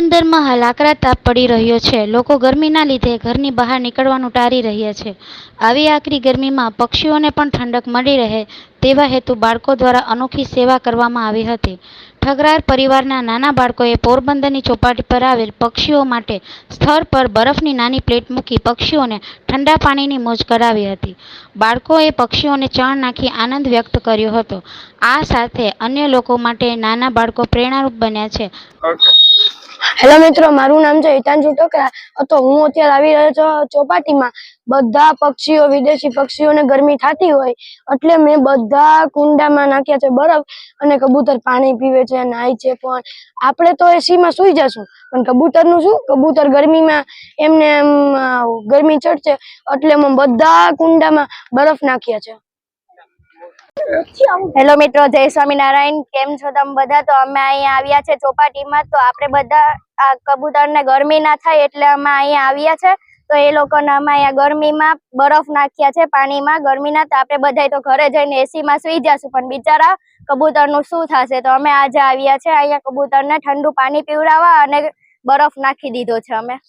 પોરબંદરમાં હાલ આકરા તાપ પડી રહ્યો છે. લોકો ગરમીના લીધે ઘરની બહાર નીકળવાનું ટાળી રહ્યા છે. આવી આકરી ગરમીમાં પક્ષીઓને પણ ઠંડક મળી રહે તેવા હેતુ બાળકો દ્વારા અનોખી સેવા કરવામાં આવી હતી. ઠગરાર પરિવારના નાના બાળકોએ પોરબંદરની ચોપાટી પર આવેલ પક્ષીઓ માટે સ્થળ પર બરફની નાની પ્લેટ મૂકી પક્ષીઓને ઠંડા પાણીની મોજ કરાવી હતી. બાળકોએ પક્ષીઓને ચણ નાખી આનંદ વ્યક્ત કર્યો હતો. આ સાથે અન્ય લોકો માટે નાના બાળકો પ્રેરણારૂપ બન્યા છે. હેલો મિત્રો, મારું નામ છે હિતાંશુ ટોકરા. તો હું અત્યારે આવી રહ્યો છું ચોપાટીમાં. બધા પક્ષીઓ, વિદેશી પક્ષીઓને ગરમી થતી હોય એટલે મેં બધા કુંડામાં નાખ્યા છે બરફ, અને કબૂતર પાણી પીવે છે, નાય છે. પણ આપણે તો એસીમાં સુઈ જશું, પણ કબૂતરનું શું? કબૂતર ગરમીમાં એમને એમ ગરમી ચડશે એટલે મેં બધા કુંડામાં બરફ નાખ્યા છે. હેલો મિત્રો, જય સ્વામિનારાયણ. કેમ છો તમે બધા? તો અમે અહીંયા આવ્યા છે ચોપાટીમાં. તો આપણે બધા આ કબૂતરને ગરમી ના થાય એટલે અમે અહીંયા આવ્યા છે. તો એ લોકોને અમે અહીંયા ગરમીમાં બરફ નાખ્યા છે પાણીમાં. ગરમીના તો આપણે બધા તો ઘરે જઈને એસીમાં સુઈ જશું, પણ બિચારા કબૂતરનું શું થશે? તો અમે આજે આવ્યા છે અહીંયા કબૂતરને ઠંડુ પાણી પીવડાવવા અને બરફ નાખી દીધો છે અમે.